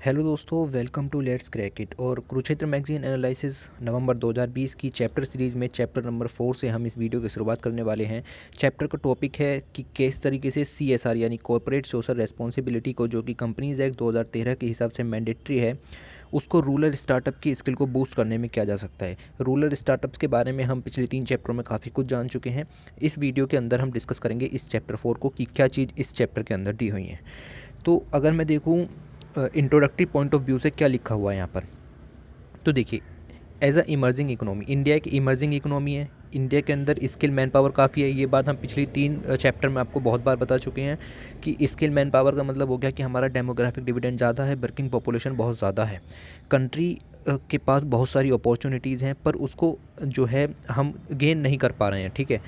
Hello दोस्तों, welcome to let's crack it. और Kurukshetra magazine analysis November 2020 की चैप्टर सीरीज़ में चैप्टर नंबर 4 से हम इस वीडियो की शुरुआत करने वाले हैं। चैप्टर का टॉपिक है कि किस तरीके से CSR यानी कॉर्पोरेट सोशल रेस्पॉन्सिबिलिटी को, जो कि कंपनीज एक्ट 2013 के हिसाब से मैंडेटरी है, उसको रूरल स्टार्टअप की स्किल को बूस्ट करने में किया जा सकता है। रूरल स्टार्टअप्स के बारे में हम पिछले 3 चैप्टरों में काफ़ी कुछ जान चुके हैं। इस वीडियो के अंदर हम डिस्कस करेंगे इस चैप्टर 4 को कि क्या चीज़ इस चैप्टर के अंदर दी हुई है। तो अगर मैं देखूँ इंट्रोडक्टरी पॉइंट ऑफ व्यू से क्या लिखा हुआ है यहाँ पर, तो देखिए, as a emerging economy, India एक इमर्जिंग इकोनॉमी है। इंडिया के अंदर स्किल मैन पावर काफ़ी है। ये बात हम पिछली 3 चैप्टर में आपको बहुत बार बता चुके हैं कि स्किल मैन पावर का मतलब हो गया कि हमारा डेमोग्राफिक डिविडेंड ज़्यादा है, वर्किंग पॉपुलेशन बहुत ज़्यादा है। कंट्री के पास बहुत सारी अपॉर्चुनिटीज़ हैं, पर उसको जो है हम गेन नहीं कर पा रहे हैं। ठीक है,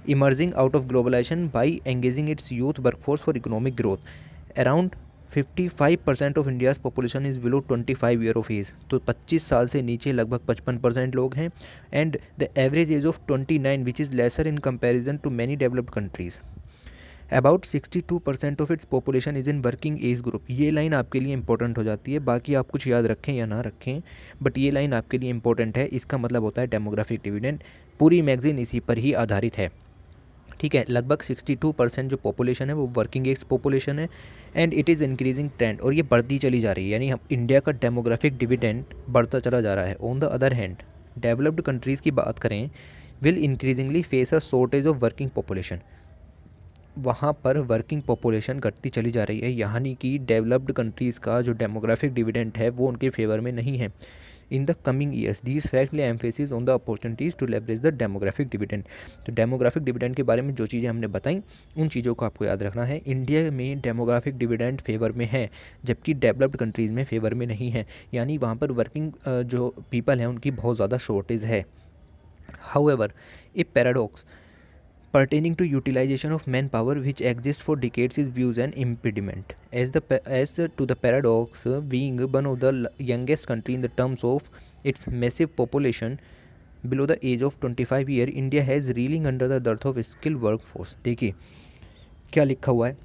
emerging out of globalisation by engaging its youth workforce for economic growth. Around 55% of India's population is below 25 year of age. तो 25 साल से नीचे लगभग 55% लोग हैं। And the average age of 29 which is lesser in comparison to many developed countries. About 62% of its population is in working age group. ये line आपके लिए इंपॉर्टेंट हो जाती है, बाकी आप कुछ याद रखें या ना रखें, बट ये लाइन आपके लिए इंपॉर्टेंट है। इसका मतलब होता है डेमोग्राफिक डिविडेंड। पूरी मैगजीन इसी पर ही आधारित है। ठीक है, लगभग 62% जो पॉपुलेशन है वो वर्किंग एज पॉपुलेशन है। And it is increasing trend, और ये बढ़ती चली जा रही है, यानी हम इंडिया का डेमोग्राफिक डिविडेंड बढ़ता चला जा रहा है। On the other hand, developed countries की बात करें, will increasingly face a shortage of working population. वहाँ पर वर्किंग पॉपुलेशन घटती चली जा रही है, यानी कि डेवलप्ड कंट्रीज़ का जो डेमोग्राफिक डिविडेंड है वो उनके फेवर में नहीं है। In the coming years these fact lay emphasis on the opportunities to leverage the demographic dividend. तो डेमोग्राफिक डिविडेंड के बारे में जो चीज़ें हमने बताई, उन चीज़ों को आपको याद रखना है। इंडिया में डेमोग्राफिक डिविडेंड फेवर में है, जबकि डेवलप्ड कंट्रीज़ में फेवर में नहीं है, यानी वहाँ पर वर्किंग जो पीपल हैं उनकी बहुत ज़्यादा शॉर्टेज है। However, a paradox pertaining to utilization of manpower which exists for decades is views an impediment as to the paradox, being one of the youngest country in the terms of its massive population below the age of 25 year, India has reeling under the dearth of skilled workforce। देखिए क्या लिखा हुआ है,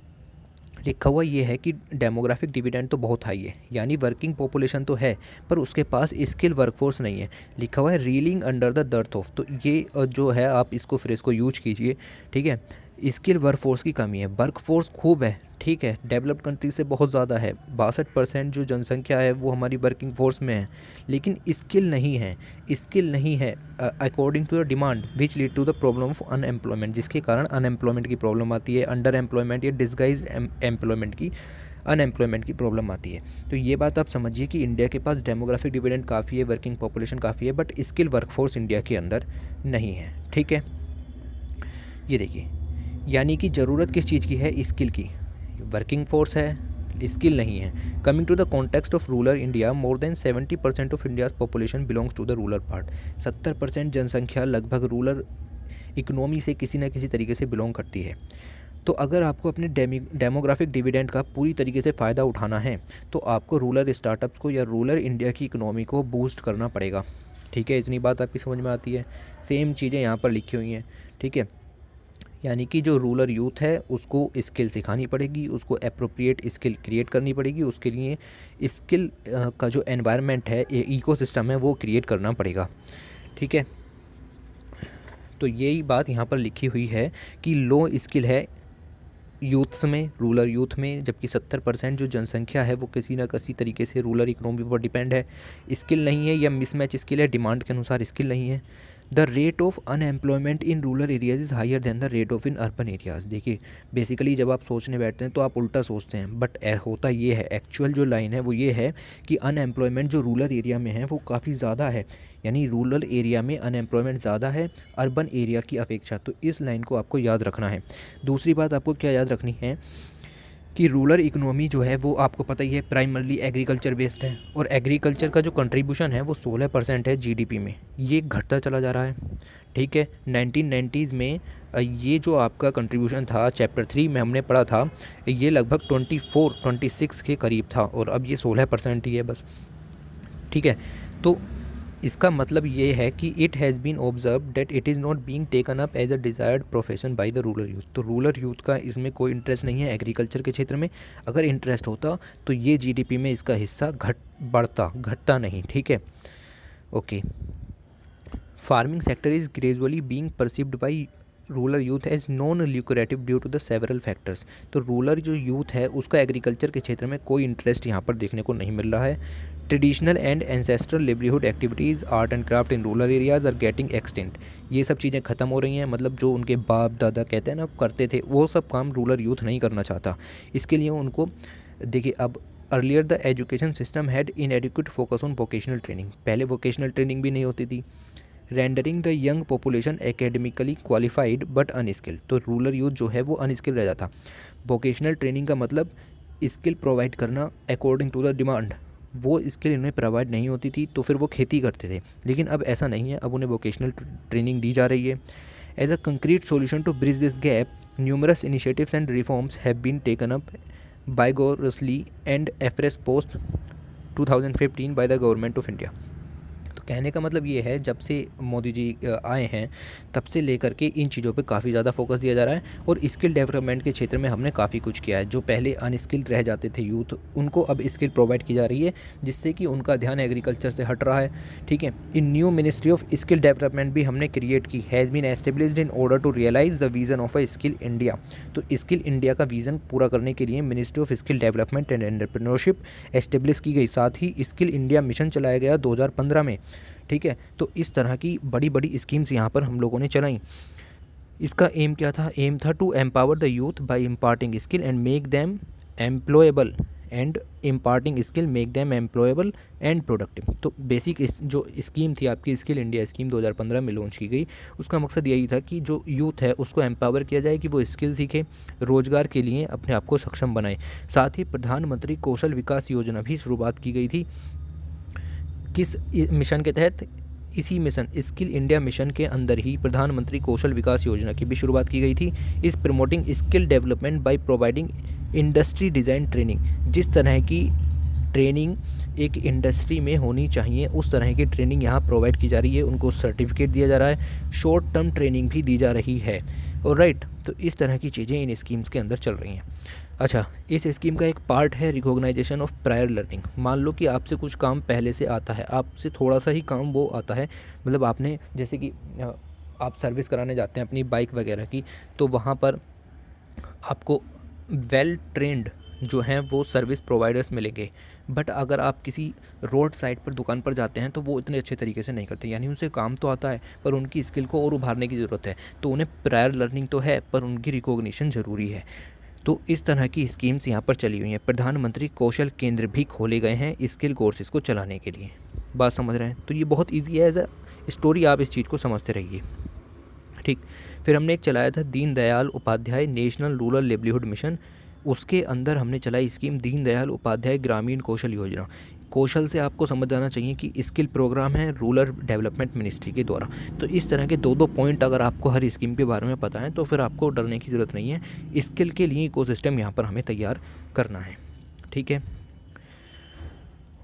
लिखा हुआ ये है कि डेमोग्राफिक डिविडेंड तो बहुत हाई है, यानी वर्किंग पॉपुलेशन तो है, पर उसके पास स्किल वर्कफोर्स नहीं है। लिखा हुआ है reeling under the dearth of, तो ये जो है आप इसको फिर इसको यूज कीजिए। ठीक है, स्किल वर्कफोर्स की कमी है। वर्कफोर्स खूब है, ठीक है, डेवलप्ड कंट्री से बहुत ज़्यादा है। 62% जो जनसंख्या है वो हमारी वर्किंग फोर्स में है, लेकिन स्किल नहीं है। स्किल नहीं है according to the demand which lead to the problem of unemployment, जिसके कारण अनएम्प्लॉयमेंट की प्रॉब्लम आती है, अंडर एम्प्लॉयमेंट या डिस्गाइज एम्प्लॉयमेंट की अनएम्प्लॉयमेंट की प्रॉब्लम आती है। तो ये बात आप समझिए कि इंडिया के पास डेमोग्राफिक डिविडेंड काफ़ी है, वर्किंग पॉपुलेशन काफ़ी है, बट स्किल वर्कफोर्स इंडिया के अंदर नहीं है। ठीक है, ये देखिए, यानी कि ज़रूरत किस चीज़ की है, स्किल की। वर्किंग फोर्स है, स्किल नहीं है। Coming to the context of rural India, more than 70% of India's population belongs to the rural part. 70% जनसंख्या लगभग रूरल इकोनॉमी से किसी न किसी तरीके से बिलोंग करती है। तो अगर आपको अपने डेमोग्राफिक डिविडेंड का पूरी तरीके से फ़ायदा उठाना है, तो आपको रूरल स्टार्टअप्स को या रूरल इंडिया की इकोनॉमी को बूस्ट करना पड़ेगा। ठीक है, इतनी बात आपकी समझ में आती है। सेम चीज़ें यहाँ पर लिखी हुई हैं। ठीक है, यानी कि जो रूरल यूथ है उसको स्किल सिखानी पड़ेगी, उसको एप्रोप्रिएट स्किल क्रिएट करनी पड़ेगी। उसके लिए स्किल का जो एनवायरनमेंट है, इकोसिस्टम है, वो क्रिएट करना पड़ेगा। ठीक है, तो यही बात यहाँ पर लिखी हुई है कि लो स्किल है यूथ्स में, रूरल यूथ में, जबकि 70% जो जनसंख्या है वो किसी न किसी तरीके से रूरल इकोनॉमी पर डिपेंड है। स्किल नहीं है या मिसमैच स्किल है, डिमांड के अनुसार स्किल नहीं है। The rate of unemployment in rural areas is higher than the rate of in urban areas. देखिए, बेसिकली जब आप सोचने बैठते हैं तो आप उल्टा सोचते हैं, बट होता ये है, एक्चुअल जो लाइन है वो ये है कि अनएम्प्लॉयमेंट जो रूरल एरिया में है वो काफ़ी ज़्यादा है, यानी रूरल एरिया में अनएम्प्लॉयमेंट ज़्यादा है अर्बन एरिया की अपेक्षा। तो इस लाइन को आपको याद रखना है। दूसरी बात आपको क्या याद रखनी है कि रूरल इकोनॉमी जो है वो आपको पता ही है प्राइमरली एग्रीकल्चर बेस्ड है, और एग्रीकल्चर का जो कंट्रीब्यूशन है वो 16% है जीडीपी में। ये घटता चला जा रहा है। ठीक है, 1990s में ये जो आपका कंट्रीब्यूशन था, चैप्टर 3 में हमने पढ़ा था, ये लगभग 24-26 के करीब था, और अब ये 16% ही है बस। ठीक है, तो इसका मतलब ये है कि it has been observe that it is not being taken up as a desired profession by the rural youth. तो रूरल यूथ का इसमें कोई इंटरेस्ट नहीं है एग्रीकल्चर के क्षेत्र में। अगर इंटरेस्ट होता तो ये जीडीपी में इसका हिस्सा घटता नहीं, ठीक है। Okay, farming sector is gradually being perceived by rural youth as non lucrative due to the several factors. तो रूरल जो यूथ है उसका एग्रीकल्चर के क्षेत्र में कोई इंटरेस्ट यहाँ पर देखने को नहीं मिल रहा है। Traditional and ancestral livelihood activities art and craft in rural areas are getting extent. ये सब चीज़ें ख़त्म हो रही हैं, मतलब जो उनके बाप दादा कहते हैं ना करते थे, वो सब काम रूरल यूथ नहीं करना चाहता। इसके लिए उनको देखिए, अब earlier the education system had इनएडिक्वेट focus on vocational training. पहले वोकेशनल ट्रेनिंग भी नहीं होती थी। Rendering the young population academically qualified but unskilled. तो रूरल यूथ जो है वो अनस्किल्ड रह जाता। वोकेशनल ट्रेनिंग का मतलब स्किल प्रोवाइड करना अकॉर्डिंग टू द डिमांड, वो स्किल इन्हें प्रोवाइड नहीं होती थी, तो फिर वो खेती करते थे। लेकिन अब ऐसा नहीं है, अब उन्हें वोकेशनल ट्रेनिंग दी जा रही है। As a concrete solution to bridge this gap, numerous initiatives and reforms have been taken up vigorously and afresh post 2015 by the government of India. कहने का मतलब ये है, जब से मोदी जी आए हैं तब से लेकर के इन चीज़ों पे काफ़ी ज़्यादा फोकस दिया जा रहा है और स्किल डेवलपमेंट के क्षेत्र में हमने काफ़ी कुछ किया है। जो पहले अनस्किल्ड रह जाते थे यूथ, उनको अब स्किल प्रोवाइड की जा रही है, जिससे कि उनका ध्यान एग्रीकल्चर से हट रहा है, ठीक है। In new ministry of skill development भी हमने क्रिएट की, has been established in order to realise the vision of a skill India. तो स्किल इंडिया का विज़न पूरा करने के लिए ministry of skill development and entrepreneurship establish की गई। साथ ही स्किल इंडिया मिशन चलाया गया 2015 में, ठीक है। तो इस तरह की बड़ी बड़ी स्कीम्स यहाँ पर हम लोगों ने चलाई। इसका एम क्या था? एम था to empower the youth by imparting skill and make them employable and imparting skill make them employable and productive. तो बेसिक जो स्कीम थी आपकी स्किल इंडिया स्कीम 2015 में लॉन्च की गई, उसका मकसद यही था कि जो यूथ है उसको एम्पावर किया जाए कि वो स्किल सीखे, रोजगार के लिए अपने आप को सक्षम बनाए। साथ ही प्रधानमंत्री कौशल विकास योजना भी शुरुआत की गई थी। किस मिशन के तहत? इसी मिशन स्किल इंडिया मिशन के अंदर ही प्रधानमंत्री कौशल विकास योजना की भी शुरुआत की गई थी। इस promoting skill development by providing industry design training. जिस तरह की ट्रेनिंग एक इंडस्ट्री में होनी चाहिए उस तरह की ट्रेनिंग यहाँ प्रोवाइड की जा रही है, उनको सर्टिफिकेट दिया जा रहा है, शॉर्ट टर्म ट्रेनिंग भी दी जा रही है। और राइट, तो इस तरह की चीज़ें इन स्कीम्स के अंदर चल रही हैं। अच्छा, इस स्कीम का एक पार्ट है रिकॉग्नाइजेशन ऑफ प्रायर लर्निंग। मान लो कि आपसे कुछ काम पहले से आता है, आपसे थोड़ा सा ही काम वो आता है, मतलब आपने जैसे कि आप सर्विस कराने जाते हैं अपनी बाइक वगैरह की, तो वहाँ पर आपको वेल ट्रेंड जो हैं वो सर्विस प्रोवाइडर्स मिलेंगे। बट अगर आप किसी रोड साइड पर दुकान पर जाते हैं तो वो इतने अच्छे तरीके से नहीं करते, यानी उनसे काम तो आता है पर उनकी स्किल को और उभारने की ज़रूरत है। तो उन्हें प्रायर लर्निंग तो है पर उनकी रिकॉग्निशन ज़रूरी है। तो इस तरह की स्कीम्स यहाँ पर चली हुई हैं। प्रधानमंत्री कौशल केंद्र भी खोले गए हैं स्किल कोर्सेज़ को चलाने के लिए। बात समझ रहे हैं? तो ये बहुत ईजी है, एज अ स्टोरी आप इस चीज़ को समझते रहिए, ठीक। फिर हमने एक चलाया था Deendayal Upadhyaya national rural livelihood mission. उसके अंदर हमने चलाई स्कीम दीनदयाल उपाध्याय ग्रामीण कौशल योजना। कौशल से आपको समझ जाना चाहिए कि स्किल प्रोग्राम है रूरल डेवलपमेंट मिनिस्ट्री के द्वारा। तो इस तरह के दो पॉइंट अगर आपको हर स्कीम के बारे में पता है तो फिर आपको डरने की ज़रूरत नहीं है। स्किल के लिए इकोसिस्टम यहाँ पर हमें तैयार करना है, ठीक है।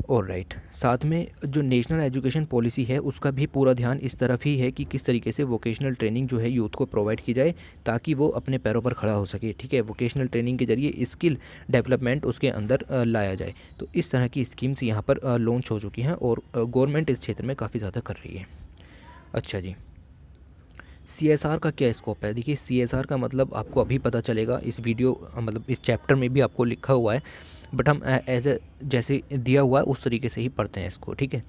और राइट, साथ में जो नेशनल एजुकेशन पॉलिसी है उसका भी पूरा ध्यान इस तरफ ही है कि किस तरीके से वोकेशनल ट्रेनिंग जो है यूथ को प्रोवाइड की जाए ताकि वो अपने पैरों पर खड़ा हो सके, ठीक है। वोकेशनल ट्रेनिंग के जरिए स्किल डेवलपमेंट उसके अंदर लाया जाए। तो इस तरह की स्कीम्स यहाँ पर लॉन्च हो चुकी हैं और गवर्नमेंट इस क्षेत्र में काफ़ी ज़्यादा कर रही है। अच्छा जी, CSR का क्या स्कोप है? देखिए, CSR का मतलब आपको अभी पता चलेगा, इस वीडियो मतलब इस चैप्टर में भी आपको लिखा हुआ है, बट हम एज ए जैसे दिया हुआ है उस तरीके से ही पढ़ते हैं इसको, ठीक है।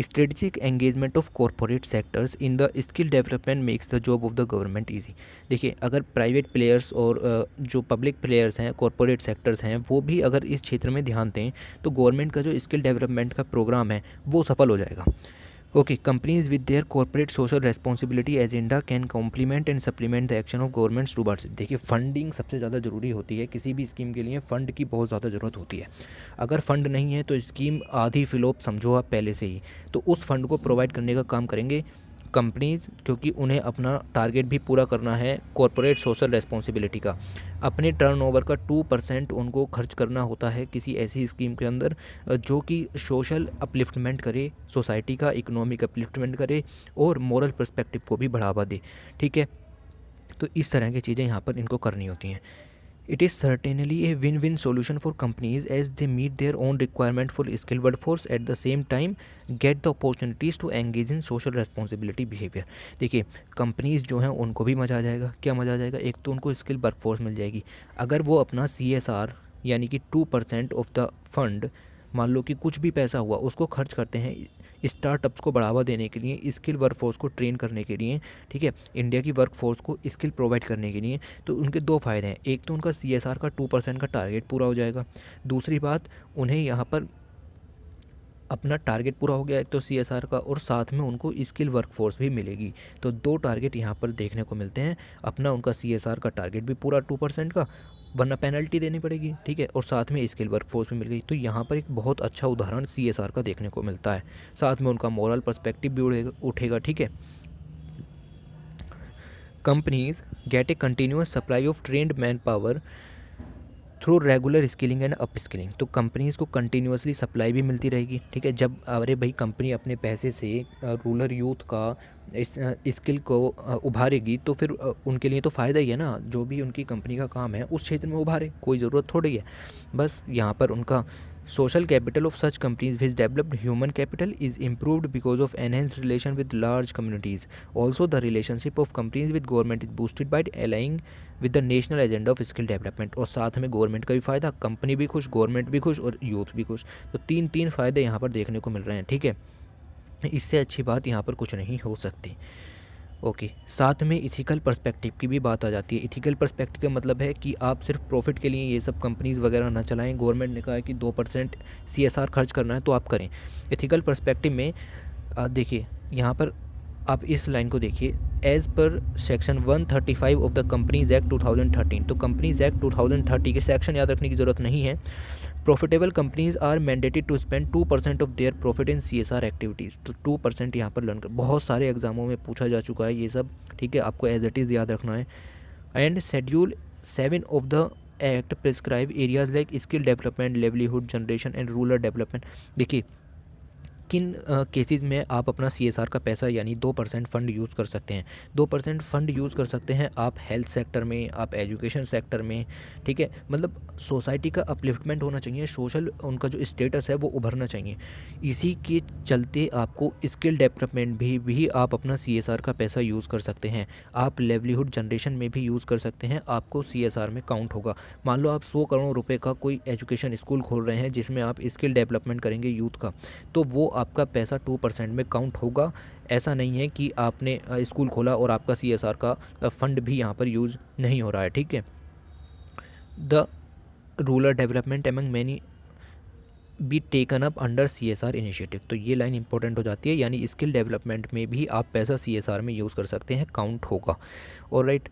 Strategic engagement of corporate sectors in the skill development makes the job of the government easy. देखिए, अगर प्राइवेट प्लेयर्स और जो पब्लिक प्लेयर्स हैं, कॉरपोरेट सेक्टर्स हैं, वो भी अगर इस क्षेत्र में ध्यान दें तो गवर्नमेंट का जो स्किल डेवलपमेंट का प्रोग्राम है वो सफल हो जाएगा। Okay, companies with their corporate social responsibility agenda can complement and supplement the action of governments towards. देखिए, फंडिंग सबसे ज़्यादा ज़रूरी होती है किसी भी स्कीम के लिए, फ़ंड की बहुत ज़्यादा ज़रूरत होती है। अगर फ़ंड नहीं है तो स्कीम आधी फ्लॉप समझो आप पहले से ही। तो उस फंड को प्रोवाइड करने का काम करेंगे कंपनीज़, क्योंकि उन्हें अपना टारगेट भी पूरा करना है कॉरपोरेट सोशल रेस्पॉन्सिबिलिटी का, अपने टर्नओवर का 2% उनको खर्च करना होता है किसी ऐसी स्कीम के अंदर जो कि सोशल अपलिफ्टमेंट करे, सोसाइटी का इकोनॉमिक अपलिफ्टमेंट करे और मोरल पर्सपेक्टिव को भी बढ़ावा दे। ठीक है, तो इस तरह की चीज़ें यहाँ पर इनको करनी होती हैं। It is certainly a win-win solution for companies as they meet their own requirement for skilled workforce at the same time get the opportunities to engage in social responsibility behavior। देखिए, कंपनीज जो हैं उनको भी मज़ा आ जाएगा। क्या मज़ा आ जाएगा? एक तो उनको स्किल वर्कफोर्स मिल जाएगी। अगर वो अपना CSR यानी कि 2% ऑफ द फंड, मान लो कि कुछ भी पैसा हुआ उसको खर्च करते हैं स्टार्टअप्स को बढ़ावा देने के लिए, स्किल वर्कफोर्स को ट्रेन करने के लिए, ठीक है, इंडिया की वर्कफोर्स को स्किल प्रोवाइड करने के लिए, तो उनके दो फ़ायदे हैं। एक तो उनका CSR का 2% का टारगेट पूरा हो जाएगा। दूसरी बात, उन्हें यहाँ पर अपना टारगेट पूरा हो गया एक तो CSR का, और साथ में उनको स्किल वर्कफोर्स भी मिलेगी। तो दो टारगेट यहाँ पर देखने को मिलते हैं। अपना उनका CSR का टारगेट भी पूरा 2% का, वरना पेनल्टी देनी पड़ेगी, ठीक है, और साथ में स्किल वर्कफोर्स भी मिल गई। तो यहाँ पर एक बहुत अच्छा उदाहरण CSR का देखने को मिलता है। साथ में उनका मोरल पर्सपेक्टिव भी उठेगा। ठीक है, companies gate a continuous supply of trend man power through regular skilling and up skilling. तो कंपनीज़ को कंटिन्यूसली सप्लाई भी मिलती रहेगी। ठीक है, जब अरे भाई कंपनी अपने पैसे से रूरल यूथ का इस स्किल को उभारेगी तो फिर उनके लिए तो फ़ायदा ही है ना। जो भी उनकी कंपनी का काम है उस क्षेत्र में उभारे, कोई ज़रूरत थोड़ी है। बस यहाँ पर उनका social capital of such companies which developed human capital is improved because of enhanced relation with large communities. Also, the relationship of companies with government is boosted by aligning with the national agenda of skill development। और साथ में government का भी फ़ायदा, company भी खुश, government भी खुश और यूथ भी खुश। तो तीन फ़ायदे यहाँ पर देखने को मिल रहे हैं। ठीक है, इससे अच्छी बात यहाँ पर कुछ नहीं हो सकती। ओके, साथ में इथिकल पर्सपेक्टिव की भी बात आ जाती है। इथिकल पर्सपेक्टिव का मतलब है कि आप सिर्फ प्रॉफिट के लिए ये सब कंपनीज़ वगैरह ना चलाएं। गवर्नमेंट ने कहा है कि 2% CSR खर्च करना है तो आप करें। इथिकल पर्सपेक्टिव में देखिए, यहाँ पर आप इस लाइन को देखिए, as per section 135 of the companies act 2013। तो कंपनीज एक्ट 2030 के सेक्शन याद रखने की ज़रूरत नहीं है। Profitable companies are mandated to spend 2% of their profit in CSR activities. तो 2% यहाँ पर लर्न कर, बहुत सारे एग्जामों में पूछा जा चुका है ये सब। ठीक है, आपको एज इट इज़ याद रखना है। And schedule 7 of the act prescribe areas like skill development, livelihood generation and rural development. देखिए, किन केसेस में आप अपना CSR का पैसा यानी 2% फ़ंड यूज़ कर सकते हैं। 2% फ़ंड यूज़ कर सकते हैं आप हेल्थ सेक्टर में, आप एजुकेशन सेक्टर में। ठीक है, मतलब सोसाइटी का अपलिफ्टमेंट होना चाहिए, सोशल उनका जो स्टेटस है वो उभरना चाहिए। इसी के चलते आपको स्किल डेवलपमेंट भी आप अपना CSR का पैसा यूज़ कर सकते हैं। आप लेवलीहुड जनरेशन में भी यूज़ कर सकते हैं, आपको CSR में काउंट होगा। मान लो आप 100 करोड़ रुपए का कोई एजुकेशन स्कूल खोल रहे हैं जिसमें आप स्किल डेवलपमेंट करेंगे यूथ का, तो वो आपका पैसा 2% में काउंट होगा। ऐसा नहीं है कि आपने स्कूल खोला और आपका CSR का फंड भी यहाँ पर यूज़ नहीं हो रहा है। ठीक है, the rural development among many be taken up under CSR initiative. तो ये लाइन इंपॉर्टेंट हो जाती है, यानी स्किल डेवलपमेंट में भी आप पैसा CSR में यूज़ कर सकते हैं, काउंट होगा। और राइट,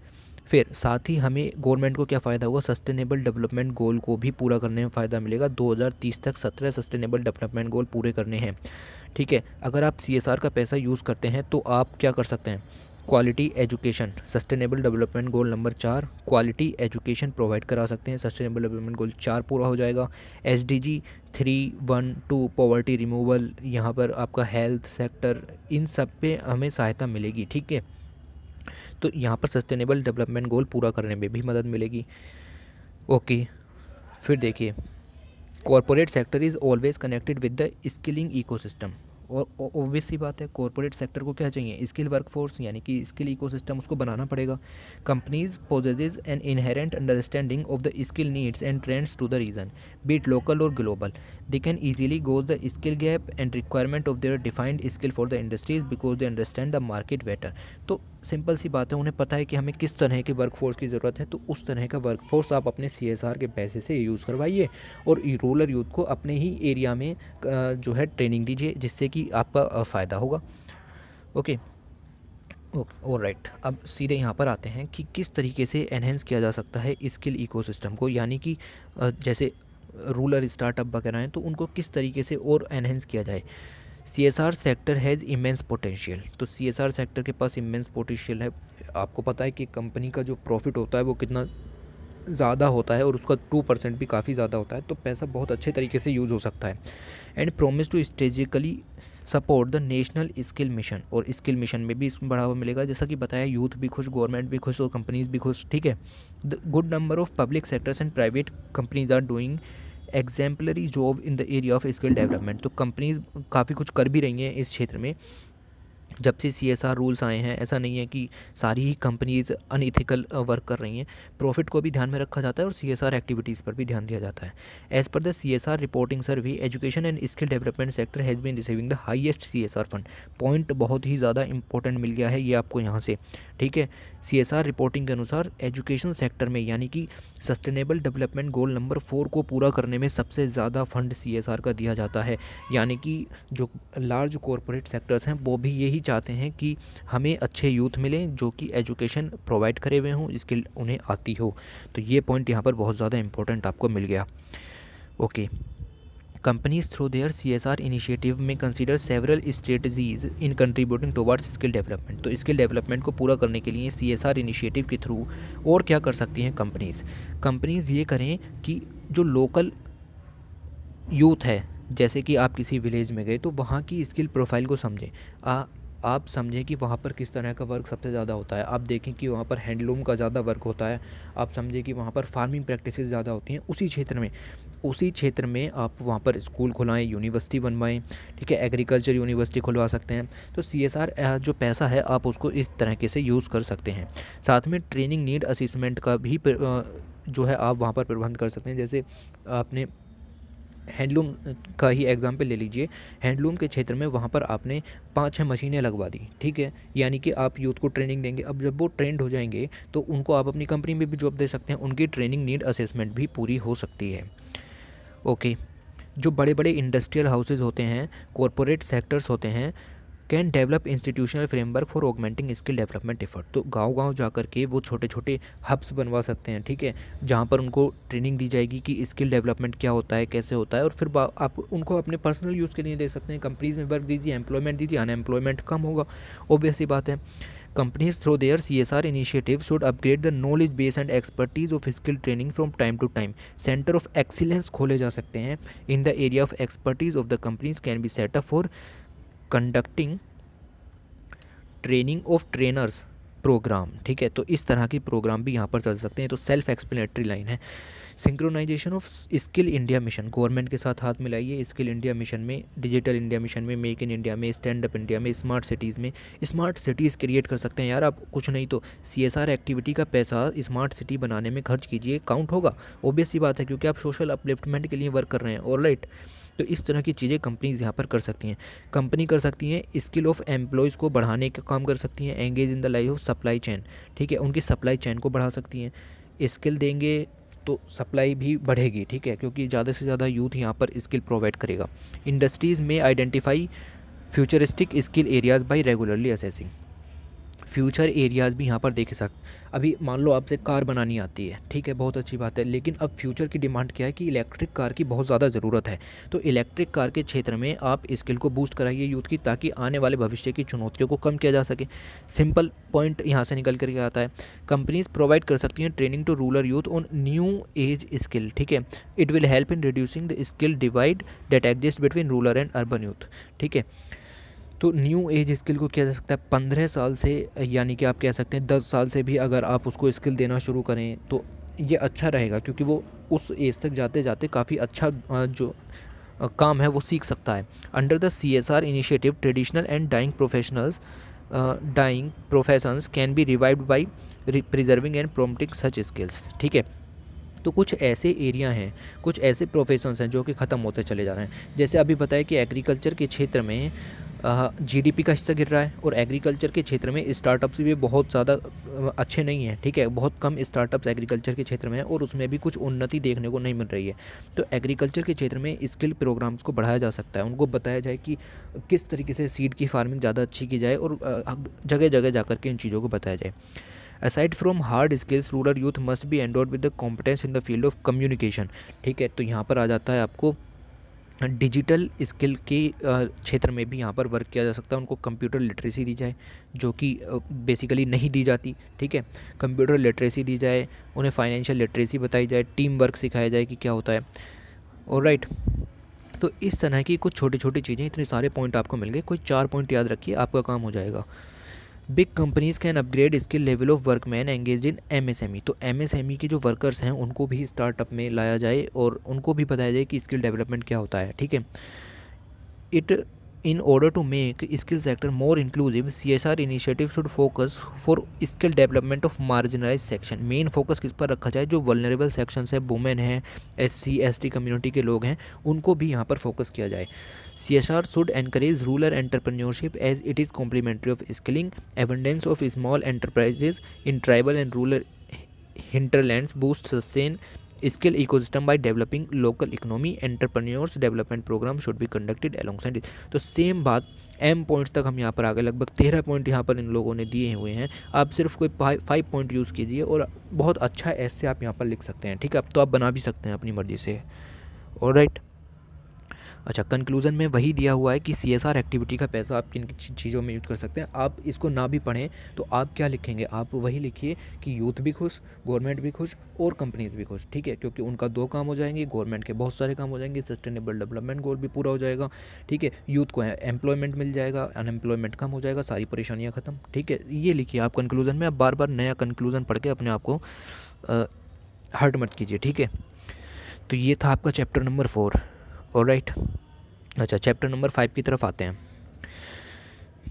फिर साथ ही हमें गवर्नमेंट को क्या फ़ायदा होगा, सस्टेनेबल डेवलपमेंट गोल को भी पूरा करने में फ़ायदा मिलेगा। 2030 तक 17 सस्टेनेबल डेवलपमेंट गोल पूरे करने हैं। ठीक है, अगर आप CSR का पैसा यूज़ करते हैं तो आप क्या कर सकते हैं, quality education, sustainable development goal number 4, quality education provide करा सकते हैं, सस्टेनेबल डेवलपमेंट गोल 4 पूरा हो जाएगा। SDG 312 पॉवर्टी रिमूवल, यहाँ पर आपका हेल्थ सेक्टर, इन सब पे हमें सहायता मिलेगी। ठीक है, तो यहाँ पर सस्टेनेबल डेवलपमेंट गोल पूरा करने में भी मदद मिलेगी। ओके, फिर देखिए, corporate sector is always connected with the skilling ecosystem. और ऑब्वियस सी बात है, कॉरपोरेट सेक्टर को क्या चाहिए, स्किल वर्कफोर्स यानी कि स्किल इकोसिस्टम उसको बनाना पड़ेगा। Companies possesses an inherent understanding of the skill needs and trends to the region, be it local और global. They can easily gauge the skill gap and requirement of their defined skill for the industries because they understand the market better. तो simple सी बात है, उन्हें पता है कि हमें किस तरह के वर्कफोर्स की ज़रूरत है, तो उस तरह का वर्कफोर्स आप अपने CSR के पैसे से यूज़ करवाइए और रूरल यूथ को अपने ही एरिया में जो है ट्रेनिंग दीजिए, जिससे कि आपका फ़ायदा होगा। ओके और राइट, अब सीधे यहाँ पर आते हैं कि किस तरीके से एनहेंस किया जा सकता है स्किल इकोसिस्टम को, यानी कि जैसे रूरल स्टार्टअप वगैरह हैं तो उनको किस तरीके से और एनहेंस किया जाए। CSR sector has immense potential. तो CSR सेक्टर के पास इमेंस पोटेंशियल है। आपको पता है कि कंपनी का जो प्रॉफिट होता है वो कितना ज़्यादा होता है और उसका 2% भी काफ़ी ज़्यादा होता है, तो पैसा बहुत अच्छे तरीके से यूज़ हो सकता है। And promise to strategically support the national skill mission, और स्किल मिशन में भी इसमें बढ़ावा मिलेगा। जैसा कि बताया, यूथ भी खुश, गवर्नमेंट भी खुश और कंपनीज भी खुश। ठीक है, the good number of public sectors and private companies are doing exemplary job in the area of skill development. तो कंपनीज काफ़ी कुछ कर भी रही हैं इस क्षेत्र में। जब से CSR रूल्स आए हैं, ऐसा नहीं है कि सारी ही कंपनीज अनइथिकल वर्क कर रही हैं। प्रॉफिट को भी ध्यान में रखा जाता है और CSR एक्टिविटीज़ पर भी ध्यान दिया जाता है। As per the CSR reporting survey, education and skill development sector has been receiving the highest CSR fund. Point बहुत ही ज़्यादा इंपॉर्टेंट मिल गया है ये आपको यहाँ से। ठीक है, CSR रिपोर्टिंग के अनुसार एजुकेशन सेक्टर में, यानी कि सस्टेनेबल डेवलपमेंट गोल नंबर 4 को पूरा करने में सबसे ज़्यादा फंड CSR का दिया जाता है। यानी कि जो लार्ज कॉरपोरेट सेक्टर्स हैं वो भी यही चाहते हैं कि हमें अच्छे यूथ मिलें जो कि एजुकेशन प्रोवाइड करे हुए हों, स्किल उन्हें आती हो। तो ये पॉइंट यहाँ पर बहुत ज़्यादा इंपॉर्टेंट आपको मिल गया। Okay, companies through their CSR initiative में consider several strategies in contributing towards skill development. तो स्किल डेवलपमेंट को पूरा करने के लिए CSR इनिशिएटिव के थ्रू और क्या कर सकती हैं कंपनीज़ ये करें कि जो लोकल यूथ है, जैसे कि आप किसी विलेज में गए तो वहाँ की स्किल प्रोफाइल को समझें। आप समझें कि वहाँ पर किस तरह का वर्क सबसे ज़्यादा होता है। आप देखें कि वहाँ पर हैंडलूम का ज़्यादा वर्क होता है। आप समझें कि वहाँ पर फार्मिंग प्रैक्टिसेस ज़्यादा होती हैं उसी क्षेत्र में आप वहाँ पर स्कूल खुलाएं, यूनिवर्सिटी बनवाएं। ठीक है, एग्रीकल्चर यूनिवर्सिटी खुलवा सकते हैं। तो CSR जो पैसा है आप उसको इस तरीके से यूज़ कर सकते हैं। साथ में ट्रेनिंग नीड असेसमेंट का भी जो है आप वहाँ पर प्रबंध कर सकते हैं। जैसे आपने हैंडलूम का ही एग्जांपल ले लीजिए। हैंडलूम के क्षेत्र में वहाँ पर आपने 5-6 मशीनें लगवा दी। ठीक है, यानी कि आप यूथ को ट्रेनिंग देंगे। अब जब वो ट्रेंड हो जाएंगे तो उनको आप अपनी कंपनी में भी जॉब दे सकते हैं। उनकी ट्रेनिंग नीड असेसमेंट भी पूरी हो सकती है। ओके, जो बड़े बड़े इंडस्ट्रियल हाउसेज होते हैं, कॉरपोरेट सेक्टर्स होते हैं, can develop institutional framework for augmenting skill development effort. तो गांव-गांव जाकर के वो छोटे छोटे हब्स बनवा सकते हैं। ठीक है, जहां पर उनको ट्रेनिंग दी जाएगी कि स्किल डेवलपमेंट क्या होता है, कैसे होता है, और फिर आप उनको अपने पर्सनल यूज़ के लिए दे सकते हैं। कंपनीज़ में वर्क दीजिए, एम्प्लॉयमेंट दीजिए, अनएम्प्लॉयमेंट कम होगा, ऑब्वियस सी बात है। Companies through their CSR initiative should upgrade the knowledge base and expertise of skill training from time to time. Centre of excellence खोले जा सकते हैं in the area of expertise of the companies can be set up for conducting training of trainers programme. ठीक है, तो इस तरह के प्रोग्राम भी यहाँ पर चल सकते हैं। तो सेल्फ एक्सप्लेनेटरी लाइन है। Synchronisation of skill India mission, government के साथ हाथ मिलाइए स्किल इंडिया मिशन में, डिजिटल इंडिया मिशन में, मेक इन इंडिया में, स्टैंड अप इंडिया में, स्मार्ट सिटीज़ में। स्मार्ट सिटीज़ क्रिएट कर सकते हैं यार आप। कुछ नहीं तो CSR एक्टिविटी का पैसा स्मार्ट सिटी बनाने में खर्च कीजिए, काउंट होगा, ऑब्वियस सी बात है, क्योंकि आप सोशल अपलिफ्टमेंट के लिए वर्क कर रहे हैं। ऑलराइट, तो इस तरह की चीज़ें कंपनीज यहाँ पर कर सकती हैं। कंपनी कर सकती हैं स्किल ऑफ एम्प्लॉयज़ को बढ़ाने का काम कर सकती हैं। Engage in the life of supply chain. ठीक है, उनकी सप्लाई चेन को बढ़ा सकती हैं। स्किल देंगे तो सप्लाई भी बढ़ेगी। ठीक है, क्योंकि ज़्यादा से ज़्यादा यूथ यहाँ पर स्किल प्रोवाइड करेगा। इंडस्ट्रीज़ में identify futuristic skill areas by regularly assessing. Future areas भी यहाँ पर देख सकते। अभी मान लो आपसे कार बनानी आती है, ठीक है, बहुत अच्छी बात है, लेकिन अब फ्यूचर की डिमांड क्या है कि इलेक्ट्रिक कार की बहुत ज़्यादा ज़रूरत है। तो इलेक्ट्रिक कार के क्षेत्र में आप स्किल को बूस्ट कराइए यूथ की, ताकि आने वाले भविष्य की चुनौतियों को कम किया जा सके। सिंपल पॉइंट यहाँ से निकल कर आता है। कंपनीज प्रोवाइड कर सकती हैं training to rural youth on new age skill. ठीक है, it will help in reducing the skill divide that exist between rural and urban youth. ठीक है, तो न्यू एज स्किल को किया जा सकता है 15 साल से, यानी कि आप कह सकते हैं 10 साल से भी अगर आप उसको स्किल देना शुरू करें तो ये अच्छा रहेगा, क्योंकि वो उस एज तक जाते जाते काफ़ी अच्छा जो काम है वो सीख सकता है। Under the CSR initiative traditional and dying professions can be revived by preserving and prompting such skills. ठीक है, तो कुछ ऐसे एरिया हैं, कुछ ऐसे प्रोफेशंस हैं जो कि ख़त्म होते चले जा रहे हैं। जैसे अभी बताया कि एग्रीकल्चर के क्षेत्र में GDP का हिस्सा गिर रहा है, और एग्रीकल्चर के क्षेत्र में स्टार्टअप्स भी बहुत ज़्यादा अच्छे नहीं हैं। ठीक है, बहुत कम स्टार्टअप्स एग्रीकल्चर के क्षेत्र में हैं और उसमें भी कुछ उन्नति देखने को नहीं मिल रही है। तो एग्रीकल्चर के क्षेत्र में स्किल प्रोग्राम्स को बढ़ाया जा सकता है। उनको बताया जाए कि किस तरीके से सीड की फार्मिंग ज़्यादा अच्छी की जाए, और जगह जगह जा कर के इन चीज़ों को बताया जाए। Aside from hard skills, rural youth must be endowed with the competence in the field of communication. ठीक है, तो यहाँ पर आ जाता है आपको डिजिटल स्किल के क्षेत्र में भी यहाँ पर वर्क किया जा सकता है। उनको कंप्यूटर लिटरेसी दी जाए जो कि बेसिकली नहीं दी जाती, ठीक है। कंप्यूटर लिटरेसी दी जाए, उन्हें फाइनेंशियल लिटरेसी बताई जाए, टीम वर्क सिखाया जाए कि क्या होता है। ऑलराइट, तो इस तरह की कुछ छोटी छोटी चीज़ें, इतने सारे पॉइंट आपको मिल गए, कोई 4 पॉइंट याद रखिए, आपका काम हो जाएगा। Big companies can upgrade skill level of workman engage in MSME. तो एमएसएमई के जो वर्कर्स हैं उनको भी स्टार्टअप में लाया जाए और उनको भी बताया जाए कि स्किल डेवलपमेंट क्या होता है, ठीक है। It in order to make skill sector more inclusive, CSR initiative should focus for skill development of marginalized section। Main focus किस पर रखा जाए, जो वल्नरेबल सेक्शंस है, वुमेन हैं, SC ST कम्युनिटी के लोग हैं, उनको भी यहाँ पर फोकस किया जाए। CSR should encourage rural entrepreneurship as it is complementary of skilling, abundance of small enterprises in tribal and rural hinterlands boost sustain skill ecosystem by developing local economy, entrepreneurs development programme should be conducted alongside. तो same बात M points तक हम यहाँ पर आ गए, लगभग 13 point यहाँ पर इन लोगों ने दिए हुए हैं। आप सिर्फ कोई 5 पॉइंट यूज़ कीजिए और बहुत अच्छा ऐसे आप यहाँ पर लिख सकते हैं, ठीक है। अब तो आप बना भी सकते हैं अपनी मर्ज़ी से। ऑलराइट, अच्छा, कंक्लूज़न में वही दिया हुआ है कि CSR एक्टिविटी का पैसा आप किन चीज़ों में यूज कर सकते हैं। आप इसको ना भी पढ़ें तो आप क्या लिखेंगे, आप वही लिखिए कि यूथ भी खुश, गवर्नमेंट भी खुश और कंपनीज़ भी खुश, ठीक है। क्योंकि उनका 2 काम हो जाएंगे, गवर्नमेंट के बहुत सारे काम हो जाएंगे, सस्टेनेबल डेवलपमेंट गोल भी पूरा हो जाएगा, ठीक है। यूथ को एम्प्लॉयमेंट मिल जाएगा, अनएम्प्लॉयमेंट कम हो जाएगा, सारी परेशानियाँ ख़त्म, ठीक है। ये लिखिए आप कंक्लूज़न में। आप बार बार नया कंक्लूज़न पढ़ के अपने आप को हर्ट मत कीजिए, ठीक है। तो ये था आपका चैप्टर नंबर 4। ऑलराइट, अच्छा, चैप्टर नंबर 5 की तरफ आते हैं।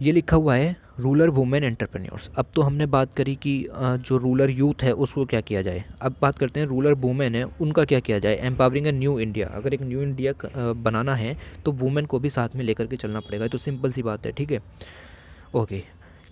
ये लिखा हुआ है रूरल वुमेन एंटरप्रेन्योर्स। अब तो हमने बात करी कि जो रूरल यूथ है उसको क्या किया जाए। अब बात करते हैं रूरल वुमेन है उनका क्या किया जाए। एम्पावरिंग अ न्यू इंडिया, अगर एक न्यू इंडिया बनाना है तो वुमेन को भी साथ में लेकर के चलना पड़ेगा। तो सिंपल सी बात है, ठीक है। ओके,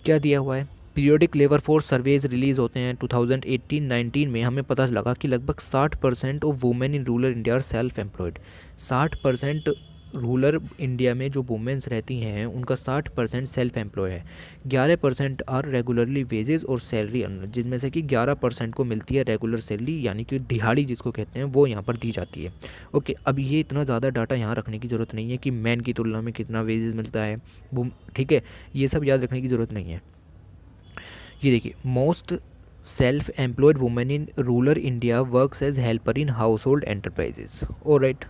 क्या दिया हुआ है, periodic labour force surveys release होते हैं 2018-19 में। हमें पता लगा कि लगभग 60% of women in rural India are self employed. 60% rural India में जो वुमेन्स रहती हैं उनका 60% सेल्फ एम्प्लॉय है। 11% आर रेगुलरली वेजेस और सैलरी अर्नर, जिनमें से कि 11% को मिलती है रेगुलर सैलरी, यानी कि दिहाड़ी जिसको कहते हैं, वो यहाँ पर दी जाती है। ओके, अब ये इतना ज़्यादा डाटा यहाँ रखने की ज़रूरत नहीं है कि मैन की तुलना में कितना वेजेस मिलता है, ठीक है। ये सब याद रखने की ज़रूरत नहीं है। ये देखिए, most self employed women in rural India works as helper in household enterprises. Alright,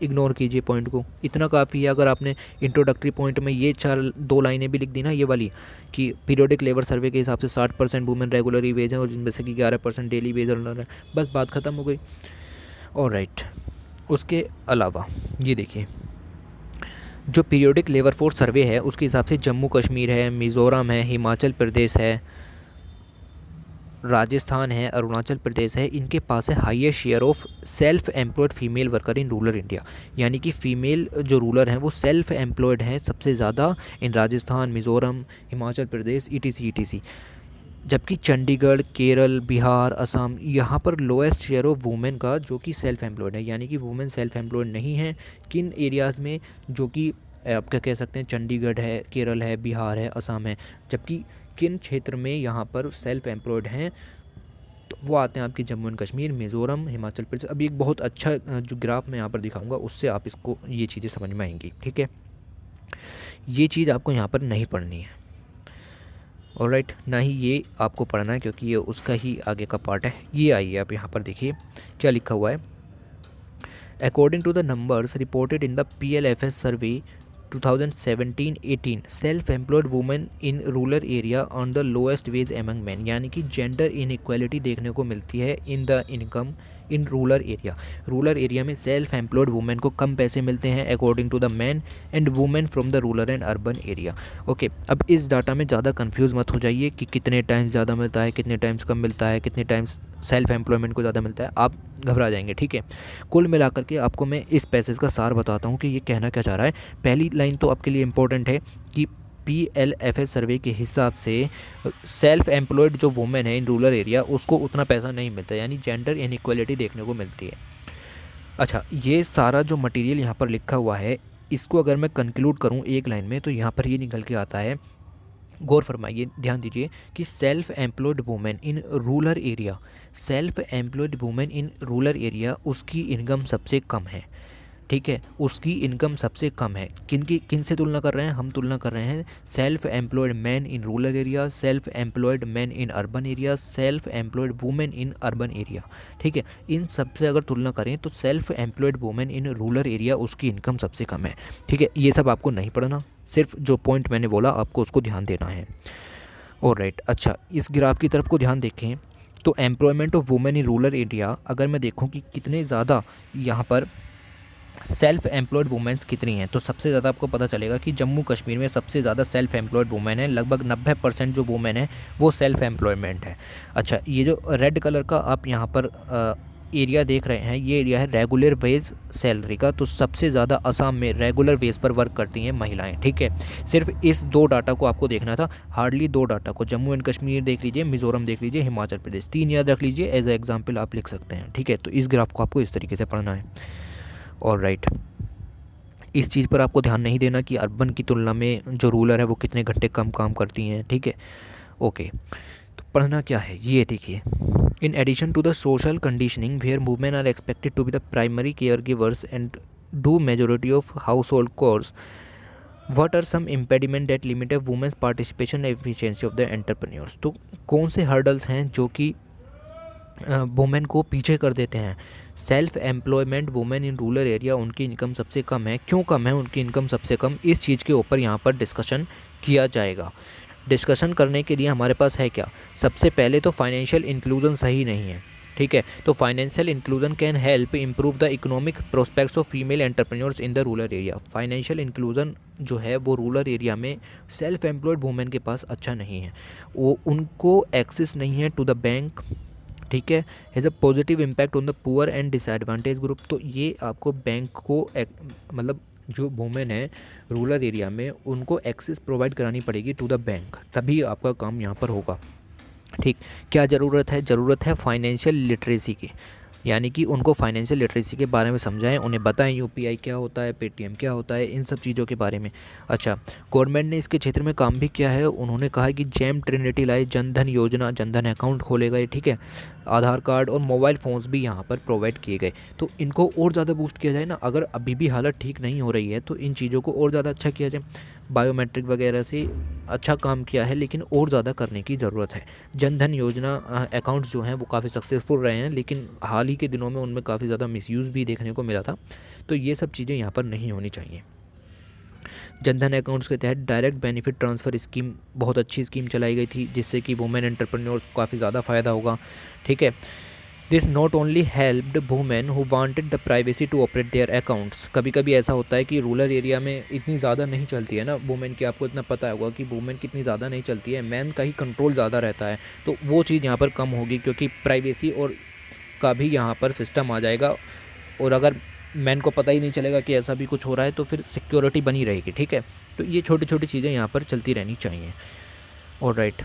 ignore कीजिए पॉइंट को, इतना काफ़ी है। अगर आपने इंट्रोडक्टरी पॉइंट में ये 2 लाइनें भी लिख दी ना, ये वाली, कि पीरियोडिक लेबर सर्वे के हिसाब से 60% वुमेन रेगुलरली वेज हैं और जिनमें से कि 11% डेली वेज अर्नर है, बस बात ख़त्म हो गई। ऑलराइट, उसके अलावा ये देखिए, जो पीरियोडिक लेबर फोर्स सर्वे है उसके हिसाब से जम्मू कश्मीर है, मिज़ोरम है, हिमाचल प्रदेश है, राजस्थान है, अरुणाचल प्रदेश है, इनके पास है highest share of self employed female worker in rural India. यानी कि फ़ीमेल जो रूलर हैं वो सेल्फ एम्प्लॉयड हैं सबसे ज़्यादा इन राजस्थान, मिज़ोरम, हिमाचल प्रदेश, ETC। जबकि चंडीगढ़, केरल, बिहार, असम, यहाँ पर लोएस्ट शेयर ऑफ वुमेन का जो कि सेल्फ एम्प्लॉयड है। यानी कि वुमेन सेल्फ एम्प्लॉयड नहीं है किन एरियाज़ में, जो कि आप क्या कह सकते हैं, चंडीगढ़ है, केरल है, बिहार है, असम है। जबकि किन क्षेत्र में यहाँ पर सेल्फ एम्प्लॉयड हैं, तो वो आते हैं आपकी जम्मू एंड कश्मीर, मिज़ोरम, हिमाचल प्रदेश। अभी एक बहुत अच्छा जो ग्राफ मैं यहाँ पर दिखाऊंगा उससे आप इसको ये चीज़ें समझ में आएंगी, ठीक है। ये चीज़ आपको यहाँ पर नहीं पढ़नी है, ऑलराइट, ना ही ये आपको पढ़ना है क्योंकि ये उसका ही आगे का पार्ट है। ये आइए आप यहाँ पर देखिए क्या लिखा हुआ है। According to the numbers reported in the PLFS survey 2017-18, self employed women in rural area on the lowest wage among man. यानी कि जेंडर इनइक्वालिटी देखने को मिलती है in the income in rural area. Rural area में self employed women को कम पैसे मिलते हैं according to the man and women from the rural and urban area. Okay, अब इस डाटा में ज़्यादा कंफ्यूज मत हो जाइए कि कितने टाइम्स ज़्यादा मिलता है, कितने टाइम्स कम मिलता है, कितने टाइम्स सेल्फ एम्प्लॉयमेंट को ज़्यादा मिलता है, आप घबरा जाएंगे, ठीक है। कुल मिलाकर के आपको मैं इस पैसेज का सार बताता हूँ कि ये कहना क्या चाह रहा है। पहली लाइन तो आपके लिए इम्पोर्टेंट है कि PLFS सर्वे के हिसाब से सेल्फ एम्प्लॉयड जो वुमेन है इन रूरल एरिया उसको उतना पैसा नहीं मिलता, यानी जेंडर इनइक्वालिटी देखने को मिलती है। अच्छा, ये सारा जो मटेरियल यहाँ पर लिखा हुआ है इसको अगर मैं कंक्लूड करूँ एक लाइन में तो यहाँ पर ये निकल के आता है, गौर फरमाइए, ध्यान दीजिए कि self employed women in rural area, self employed women in rural area उसकी इनकम सबसे कम है। ठीक है, उसकी इनकम सबसे कम है। किन से तुलना कर रहे हैं हम? तुलना कर रहे हैं self employed man in rural area, self employed man in urban area, self employed women in urban area. ठीक है, इन सब से अगर तुलना करें तो self employed women in rural area उसकी इनकम सबसे कम है। ठीक है, ये सब आपको नहीं पढ़ना, सिर्फ जो पॉइंट मैंने बोला आपको उसको ध्यान देना है। ऑलराइट, अच्छा इस ग्राफ की तरफ को ध्यान देखें तो employment of women in rural area, अगर मैं देखूं कि कितने ज़्यादा यहाँ पर सेल्फ एम्प्लॉयड वुमेंस कितनी हैं, तो सबसे ज़्यादा आपको पता चलेगा कि जम्मू कश्मीर में सबसे ज़्यादा सेल्फ एम्प्लॉयड वुमेन है। लगभग 90% जो वुमेन है वो सेल्फ एम्प्लॉयमेंट है। अच्छा, ये जो रेड कलर का आप यहाँ पर एरिया देख रहे हैं, ये एरिया है रेगुलर वेज सैलरी का। तो सबसे ज़्यादा असम में रेगुलर वेज पर वर्क करती हैं महिलाएं। ठीक है, सिर्फ इस 2 डाटा को आपको देखना था, हार्डली 2 डाटा को। जम्मू एंड कश्मीर देख लीजिए, मिज़ोरम देख लीजिए, हिमाचल प्रदेश, 3 याद रख लीजिए, एज ए एग्जाम्पल आप लिख सकते हैं। ठीक है, तो इस ग्राफ को आपको इस तरीके से पढ़ना है। ऑलराइट, इस चीज़ पर आपको ध्यान नहीं देना कि अर्बन की तुलना में जो रूरल है वो कितने घंटे कम काम करती हैं। ठीक है, ओके, तो पढ़ना क्या है ये देखिए। In addition to the social conditioning where women are expected to be the primary care givers and do majority of household chores, what are some impediment that limit women's participation efficiency of the entrepreneurs. तो कौन से hurdles हैं जो कि women को पीछे कर देते हैं? Self employment women in rural area, उनकी इनकम सबसे कम है। क्यों कम है उनकी इनकम सबसे कम, इस चीज़ के ऊपर यहाँ पर डिस्कशन किया जाएगा। डिस्कशन करने के लिए हमारे पास है क्या? सबसे पहले तो फाइनेंशियल इंक्लूजन सही नहीं है। ठीक है, तो financial inclusion can help improve the economic prospects of female entrepreneurs in the rural area. Financial inclusion जो है वो रूरल एरिया में सेल्फ एम्प्लॉयड वुमेन के पास अच्छा नहीं है, वो उनको एक्सेस नहीं है टू द बैंक। ठीक है, has a positive impact on the poor and disadvantage group. तो ये आपको बैंक को मतलब जो वुमेन है रूरल एरिया में उनको एक्सेस प्रोवाइड करानी पड़ेगी टू द बैंक, तभी आपका काम यहाँ पर होगा। ठीक, क्या ज़रूरत है? ज़रूरत है फाइनेंशियल लिटरेसी की, यानी कि उनको फाइनेंशियल लिटरेसी के बारे में समझाएं, उन्हें बताएं यूपीआई क्या होता है, पेटीएम क्या होता है, इन सब चीज़ों के बारे में। अच्छा, गवर्नमेंट ने इसके क्षेत्र में काम भी किया है। उन्होंने कहा कि जेम ट्रिनिटी लाई जनधन योजना, जनधन अकाउंट खोले गए। ठीक है, आधार कार्ड और मोबाइल फ़ोन्स भी यहाँ पर प्रोवाइड किए गए। तो इनको और ज़्यादा बूस्ट किया जाए ना, अगर अभी भी हालत ठीक नहीं हो रही है तो इन चीज़ों को और ज़्यादा अच्छा किया जाए। बायोमेट्रिक वगैरह से अच्छा काम किया है, लेकिन और ज़्यादा करने की ज़रूरत है। जनधन योजना अकाउंट्स जो हैं वो काफ़ी सक्सेसफुल रहे हैं, लेकिन हाल ही के दिनों में उनमें काफ़ी ज़्यादा मिसयूज़ भी देखने को मिला था। तो ये सब चीज़ें यहाँ पर नहीं होनी चाहिए। जनधन अकाउंट्स के तहत डायरेक्ट बेनिफिट ट्रांसफ़र स्कीम बहुत अच्छी स्कीम चलाई गई थी, जिससे कि वुमेन एंटरप्रेन्योर्स को काफ़ी ज़्यादा फ़ायदा होगा। ठीक है, this not only helped women who wanted the privacy to operate their accounts. कभी कभी ऐसा होता है कि रूरल एरिया में इतनी ज़्यादा नहीं चलती है ना वुमेन की, आपको इतना पता होगा कि वुमेन कितनी ज़्यादा नहीं चलती है, मैन का ही कंट्रोल ज़्यादा रहता है। तो वो चीज़ यहाँ पर कम होगी, क्योंकि प्राइवेसी और का भी यहाँ पर सिस्टम आ जाएगा, और अगर मैन को पता ही नहीं चलेगा कि ऐसा भी कुछ हो रहा है तो फिर सिक्योरिटी बनी रहेगी। ठीक है, तो ये छोटी छोटी चीज़ें यहाँ पर चलती रहनी चाहिए। ऑलराइट,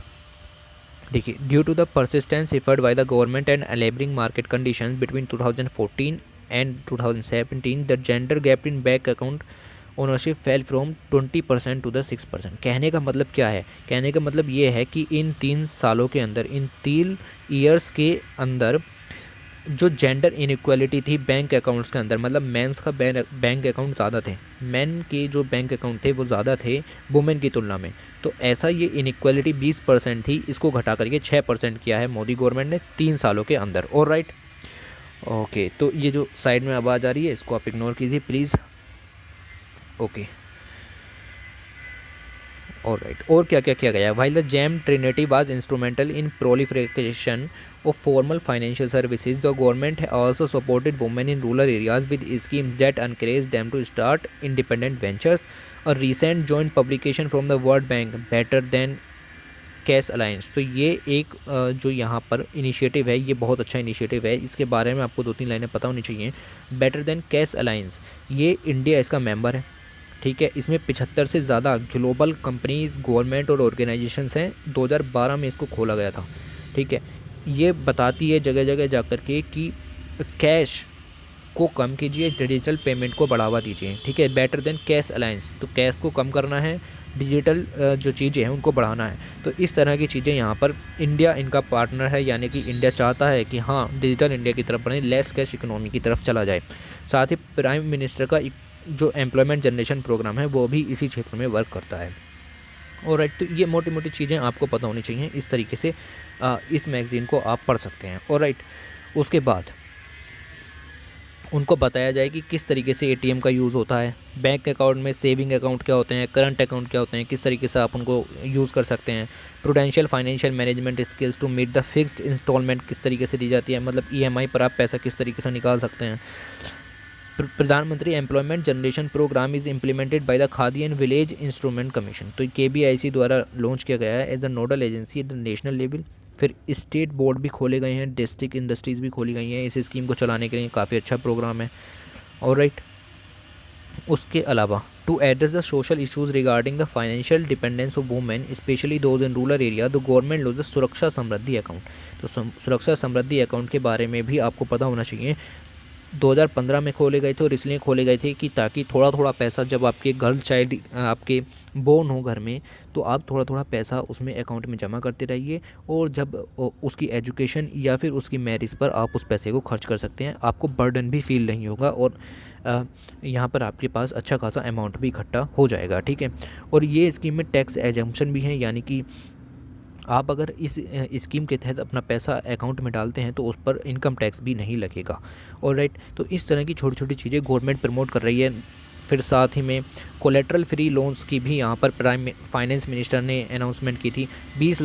देखिए, due to the persistence effort by the government and enabling market conditions between 2014 and 2017 the gender gap in bank account ownership fell from 20% to the 6%। कहने का मतलब क्या है? कहने का मतलब ये है कि इन 3 सालों के अंदर, इन 3 ईयर्स के अंदर जो जेंडर इनइक्वालिटी थी बैंक अकाउंट्स के अंदर, मतलब मेंस का बैंक अकाउंट ज़्यादा थे, मेन के जो बैंक अकाउंट थे वो ज़्यादा थे वुमेन की तुलना में। तो ऐसा ये इनइक्वालिटी 20% थी, इसको घटा करके 6% किया है मोदी गवर्नमेंट ने 3 सालों के अंदर। ऑलराइट, ओके, तो ये जो साइड में आवाज़ आ रही है इसको आप इग्नोर कीजिए प्लीज़। ओके, ऑलराइट, और क्या क्या किया गया? While the JAM trinity was instrumental in proliferation of formal financial services, the government also supported women in rural areas with schemes that encouraged them to start independent ventures. A recent joint publication from the World Bank, Better Than cash alliance, तो ये एक जो यहाँ पर initiative है ये बहुत अच्छा इनिशिएटिव है, इसके बारे में आपको 2-3 लाइनें पता होनी चाहिए। बेटर देन कैश अलायंस, ये इंडिया इसका मेंबर है। ठीक है, इसमें 75 से ज़्यादा ग्लोबल कंपनीज, गवर्नमेंट और ऑर्गेनाइजेशंस हैं। 2012 में इसको खोला गया था। ठीक है, ये बताती है जगह जगह जाकर के कि कैश को कम कीजिए, डिजिटल पेमेंट को बढ़ावा दीजिए। ठीक है, बेटर देन कैश अलायंस, तो कैश को कम करना है, डिजिटल जो चीज़ें हैं उनको बढ़ाना है। तो इस तरह की चीज़ें यहाँ पर इंडिया इनका पार्टनर है, यानी कि इंडिया चाहता है कि हाँ डिजिटल इंडिया की तरफ बढ़े, लेस कैश इकोनॉमी की तरफ चला जाए। साथ ही प्राइम मिनिस्टर का जो एम्प्लॉयमेंट जनरेशन प्रोग्राम है वो भी इसी क्षेत्र में वर्क करता है। और राइट, तो ये मोटी मोटी चीज़ें आपको पता होनी चाहिए, इस तरीके से इस मैगज़ीन को आप पढ़ सकते हैं। और राइट, उसके बाद उनको बताया जाए कि किस तरीके से एटीएम का यूज़ होता है, बैंक अकाउंट में सेविंग अकाउंट क्या होते हैं, करंट अकाउंट क्या होते हैं, किस तरीके से आप उनको यूज़ कर सकते हैं। Prudential financial management skills to meet the fixed instalment किस तरीके से दी जाती है, मतलब ईएमआई पर आप पैसा किस तरीके से निकाल सकते हैं। Pradhan Mantri employment generation programme is implemented by the Khadi and village instrument commission. तो KBIC द्वारा लॉन्च किया गया है as the nodal agency at the national level. फिर स्टेट बोर्ड भी खोले गए हैं, डिस्ट्रिक्ट इंडस्ट्रीज़ भी खोली गई हैं इस स्कीम को चलाने के लिए। काफ़ी अच्छा प्रोग्राम है। और राइट, उसके अलावा to address the social issues regarding the financial dependence of women specially those in rural area, the government launch the Suraksha Samriddhi account. तो सुरक्षा समृद्धि अकाउंट के बारे में भी आपको पता होना चाहिए। 2015 में खोले गए थे और इसलिए खोले गए थे कि ताकि थोड़ा थोड़ा पैसा जब आपके गर्ल चाइल्ड आपके बोर्न हो घर में, तो आप थोड़ा थोड़ा पैसा उसमें अकाउंट में जमा करते रहिए, और जब उसकी एजुकेशन या फिर उसकी मैरिज पर आप उस पैसे को खर्च कर सकते हैं। आपको बर्डन भी फील नहीं होगा, और यहाँ पर आपके पास अच्छा खासा अमाउंट भी इकट्ठा हो जाएगा। ठीक है। और ये स्कीम में टैक्स एजम्पशन भी है, यानी कि आप अगर इस स्कीम के तहत अपना पैसा अकाउंट में डालते हैं तो उस पर इनकम टैक्स भी नहीं लगेगा। और राइट, तो इस तरह की छोटी छोटी चीज़ें गवर्नमेंट प्रमोट कर रही है। फिर साथ ही में कोलेट्रल फ्री लोन्स की भी यहाँ पर प्राइम फाइनेंस मिनिस्टर ने अनाउंसमेंट की थी। 20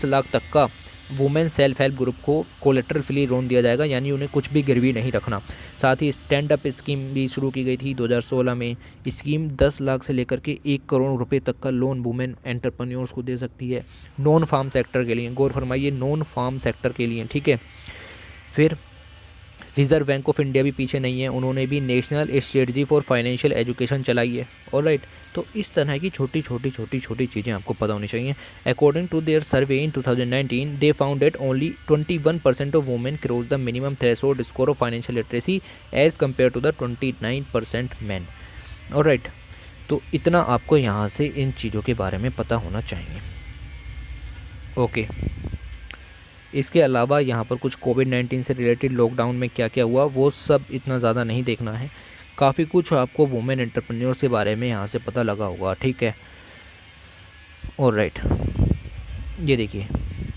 लाख तक का वुमेन सेल्फ हेल्प ग्रुप को कोलेट्रल फ्री लोन दिया जाएगा, यानी उन्हें कुछ भी गिरवी नहीं रखना। साथ ही स्टैंड अप स्कीम भी शुरू की गई थी 2016 में। स्कीम 10 लाख से लेकर के 1 करोड़ रुपए तक का लोन वुमेन एंटरप्रेन्योर्स को दे सकती है, नॉन फार्म सेक्टर के लिए। गौर फरमाइए, नॉन फार्म सेक्टर के लिए। ठीक है। फिर रिज़र्व बैंक ऑफ इंडिया भी पीछे नहीं है, उन्होंने भी national strategy for financial education चलाई है। ऑलराइट, तो इस तरह की छोटी छोटी चीज़ें आपको पता होनी चाहिए। According to their survey in 2019 they found that only 21% of women cross the minimum threshold score of financial literacy as compare to the 29% man. Alright, तो इतना आपको यहाँ से इन चीज़ों के बारे में पता होना चाहिए। ओके, इसके अलावा यहाँ पर कुछ कोविड-19 से रिलेटेड लॉकडाउन में क्या क्या हुआ वो सब इतना ज़्यादा नहीं देखना है। काफ़ी कुछ आपको वुमेन एंटरप्रेन्योर्स के बारे में यहाँ से पता लगा होगा। ठीक है। ऑलराइट, ये देखिए,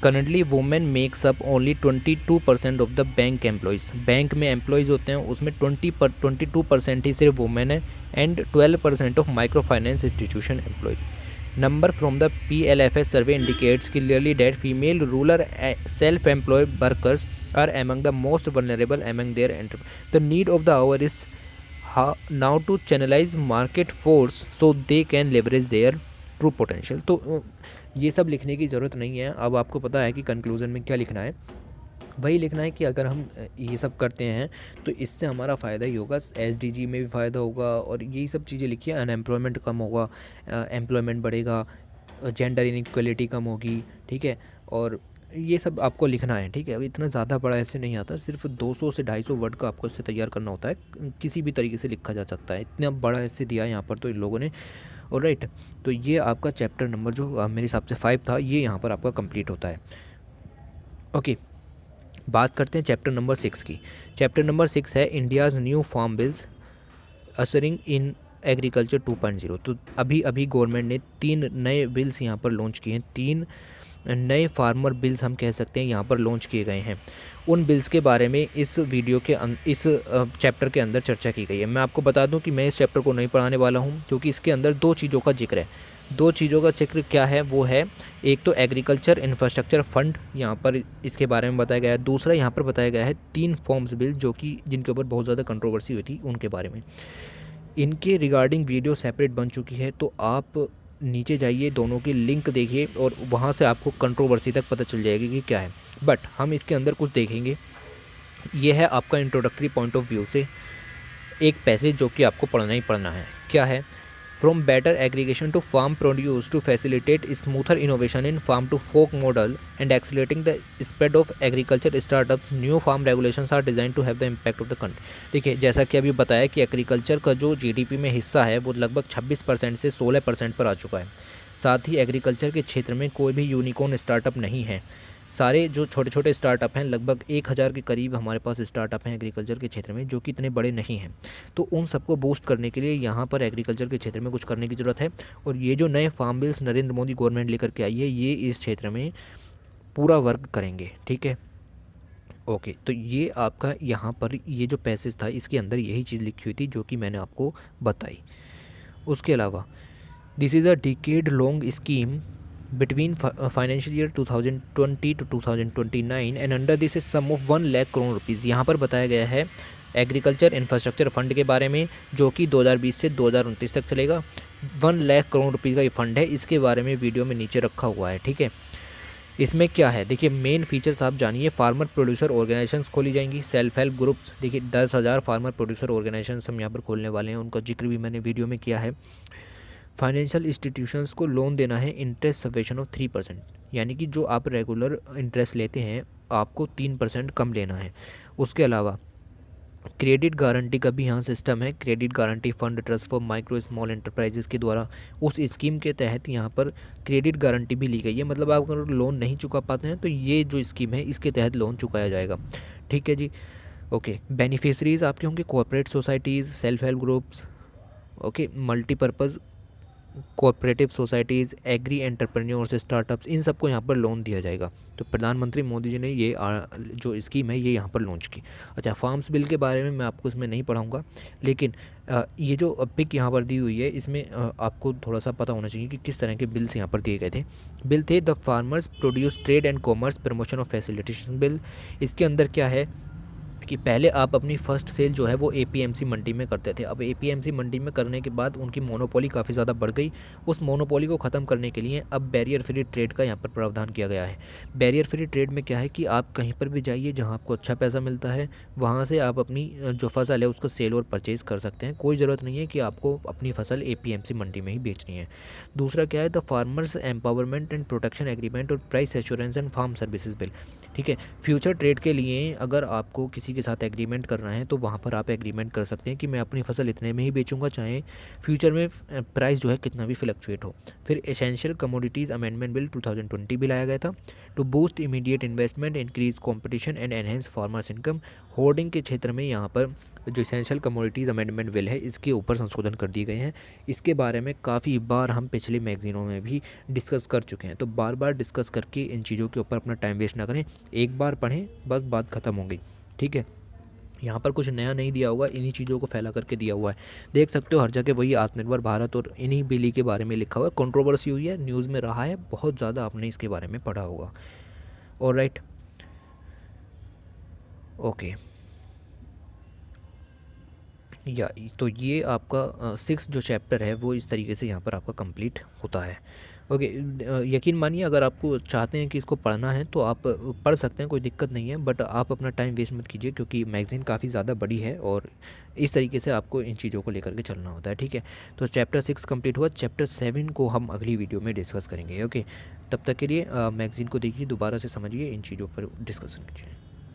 currently women makes up only 22% of the bank employees. Bank में एम्प्लॉयज़ होते हैं उसमें 22% ही सिर्फ वुमेन है, and 12% of micro finance institution employees. Number from the PLFS survey indicates clearly that female rural self-employed workers are among the most vulnerable among their entrepreneurs. The need of the hour is now to channelize market force so they can leverage their true potential. तो ये सब लिखने की ज़रूरत नहीं है। अब आपको पता है कि कंक्लूज़न में क्या लिखना है। वही लिखना है कि अगर हम ये सब करते हैं तो इससे हमारा फ़ायदा ही होगा, SDG में भी फ़ायदा होगा, और यही सब चीज़ें लिखिए। अनएम्प्लॉयमेंट कम होगा, एम्प्लॉयमेंट बढ़ेगा, जेंडर इनइक्वलिटी कम होगी। ठीक है। और ये सब आपको लिखना है। ठीक है। अब इतना ज़्यादा बड़ा ऐसे नहीं आता, सिर्फ 200 से 250 वर्ड का आपको इससे तैयार करना होता है, किसी भी तरीके से लिखा जा सकता है। इतना बड़ा ऐसे दिया यहाँ पर तो इन लोगों ने। और राइट, तो ये आपका चैप्टर नंबर जो मेरे हिसाब से 5 था, ये यहाँ पर आपका कंप्लीट होता है। ओके, बात करते हैं चैप्टर नंबर 6 की। चैप्टर नंबर 6 है India's new farm bills ushering in agriculture 2.0। तो अभी गवर्नमेंट ने 3 नए बिल्स यहाँ पर लॉन्च किए हैं। 3 नए फार्मर बिल्स हम कह सकते हैं यहाँ पर लॉन्च किए गए हैं। उन बिल्स के बारे में इस वीडियो के इस चैप्टर के अंदर चर्चा की गई है। मैं आपको बता दूं कि मैं इस चैप्टर को नहीं पढ़ाने वाला हूं, क्योंकि इसके अंदर 2 चीज़ों का जिक्र है। 2 चीज़ों का जिक्र क्या है, वो है एक तो एग्रीकल्चर इंफ्रास्ट्रक्चर फंड, यहाँ पर इसके बारे में बताया गया है। दूसरा यहाँ पर बताया गया है 3 फॉर्म्स बिल जो कि जिनके ऊपर बहुत ज़्यादा कंट्रोवर्सी हुई थी, उनके बारे में। इनके रिगार्डिंग वीडियो सेपरेट बन चुकी है, तो आप नीचे जाइए, दोनों की लिंक देखिए, और वहाँ से आपको कंट्रोवर्सी तक पता चल जाएगी कि क्या है। बट हम इसके अंदर कुछ देखेंगे। ये है आपका इंट्रोडक्टरी पॉइंट ऑफ व्यू से एक पैसेज जो कि आपको पढ़ना ही पढ़ना है। क्या है? From better aggregation to farm produce to facilitate smoother innovation in farm to folk model and accelerating the spread of agriculture startups, new farm regulations are design to have the impact of the country. देखिए, जैसा कि अभी बताया कि agriculture का जो GDP में हिस्सा है वो लगभग 26% से 16% पर आ चुका है। साथ ही एग्रीकल्चर के क्षेत्र में कोई भी यूनिकॉर्न स्टार्टअप नहीं है। सारे जो छोटे छोटे स्टार्टअप हैं, लगभग 1000 के करीब हमारे पास स्टार्टअप हैं एग्रीकल्चर के क्षेत्र में, जो कि इतने बड़े नहीं हैं। तो उन सबको बूस्ट करने के लिए यहाँ पर एग्रीकल्चर के क्षेत्र में कुछ करने की ज़रूरत है। और ये जो नए farm bills Narendra Modi government लेकर के आई है, ये इस क्षेत्र में पूरा वर्क करेंगे। ठीक है, ओके। तो ये आपका यहाँ पर ये जो पैसेज था, इसके अंदर यही चीज़ लिखी हुई थी जो कि मैंने आपको बताई। उसके अलावा this is a decade long scheme between financial year 2020 to 2029 and under this is sum of 1 lakh crore rupees. यहाँ पर बताया गया है एग्रीकल्चर इंफ्रास्ट्रक्चर फंड के बारे में, जो कि 2020 से 2029 तक चलेगा। 1 लाख करोड़ रुपीज़ का ये फंड है, इसके बारे में वीडियो में नीचे रखा हुआ है। ठीक है, इसमें क्या है देखिए, मेन फीचर्स आप जानिए। फार्मर प्रोड्यूसर ऑर्गेनाइजेशंस खोली जाएंगी, सेल्फ हेल्प ग्रुप्स। देखिए 10,000 फार्मर प्रोड्यूसर ऑर्गेनाइजेशंस हम यहाँ पर खोलने वाले हैं, उनका जिक्र भी मैंने वीडियो में किया है। फाइनेंशियल इंस्टीट्यूशंस को लोन देना है इंटरेस्ट सब्वेशन ऑफ 3%, यानी कि जो आप रेगुलर इंटरेस्ट लेते हैं आपको 3% कम लेना है। उसके अलावा क्रेडिट गारंटी का भी यहाँ सिस्टम है। Credit guarantee fund trust for micro small enterprises के द्वारा उस स्कीम के तहत यहाँ पर क्रेडिट गारंटी भी ली गई है। मतलब आप अगर लोन नहीं चुका पाते हैं तो ये जो स्कीम है इसके तहत लोन चुकाया जाएगा। ठीक है जी, ओके। बेनिफिशरीज आपके होंगे cooperative societies, self help groups, okay, multipurpose cooperative societies, agri entrepreneurs, startups, इन सबको यहाँ पर लोन दिया जाएगा। तो प्रधानमंत्री मोदी जी ने ये जो स्कीम है ये यहाँ पर लॉन्च की। अच्छा, फार्म्स बिल के बारे में मैं आपको इसमें नहीं पढ़ाऊँगा, लेकिन ये जो पिक यहाँ पर दी हुई है इसमें आपको थोड़ा सा पता होना चाहिए कि किस तरह के बिल्स यहाँ पर दिए गए थे। बिल थे the farmers produce trade and commerce promotion of facilitation bill. इसके अंदर क्या है कि पहले आप अपनी फ़र्स्ट सेल जो है वो एपीएमसी मंडी में करते थे। अब एपीएमसी मंडी में करने के बाद उनकी मोनोपोली काफ़ी ज़्यादा बढ़ गई। उस मोनोपोली को ख़त्म करने के लिए अब बैरियर फ्री ट्रेड का यहाँ पर प्रावधान किया गया है। बैरियर फ्री ट्रेड में क्या है कि आप कहीं पर भी जाइए जहाँ आपको अच्छा पैसा मिलता है, वहाँ से आप अपनी जो फसल है उसको सेल और परचेज़ कर सकते हैं। कोई ज़रूरत नहीं है कि आपको अपनी फसल एपीएमसी मंडी में ही बेचनी है। दूसरा क्या है, the farmers empowerment and protection agreement और price assurance and farm services bill. ठीक है, फ्यूचर ट्रेड के लिए अगर आपको किसी के साथ एग्रीमेंट करना है तो वहाँ पर आप एग्रीमेंट कर सकते हैं कि मैं अपनी फसल इतने में ही बेचूंगा, चाहे फ्यूचर में प्राइस जो है कितना भी फ्लक्चुएट हो। फिर एसेंशियल कमोडिटीज़ अमेंडमेंट बिल 2020 भी लाया गया था to boost immediate investment, increase competition and enhance farmers income. Hoarding के क्षेत्र में यहाँ पर जो एसेंशियल कमोडिटीज़ अमेंडमेंट बिल है इसके ऊपर संशोधन कर दिए गए हैं। इसके बारे में काफ़ी बार हम पिछले मैगजीनों में भी डिस्कस कर चुके हैं, तो बार बार डिस्कस करके इन चीज़ों के ऊपर अपना टाइम वेस्ट ना करें, एक बार पढ़ें बस बात ख़त्म हो गई। ठीक है, यहाँ पर कुछ नया नहीं दिया हुआ, इन्हीं चीज़ों को फैला करके दिया हुआ है। देख सकते हो हर जगह वही आत्मनिर्भर भारत और इन्हीं बिली के बारे में लिखा हुआ है। कंट्रोवर्सी हुई है, न्यूज़ में रहा है, बहुत ज़्यादा आपने इसके बारे में पढ़ा होगा। Alright, okay. या तो ये आपका 6 जो चैप्टर है वो इस तरीके से यहाँ पर आपका कंप्लीट होता है। ओके, यकीन मानिए अगर आपको चाहते हैं कि इसको पढ़ना है तो आप पढ़ सकते हैं, कोई दिक्कत नहीं है, बट आप अपना टाइम वेस्ट मत कीजिए क्योंकि मैगज़ीन काफ़ी ज़्यादा बड़ी है और इस तरीके से आपको इन चीज़ों को लेकर के चलना होता है। ठीक है, तो चैप्टर 6 कंप्लीट हुआ। चैप्टर 7 को हम अगली वीडियो में डिस्कस करेंगे। ओके, तब तक के लिए मैगज़ीन को देखिए, दोबारा से समझिए, इन चीज़ों पर डिस्कसन कीजिए।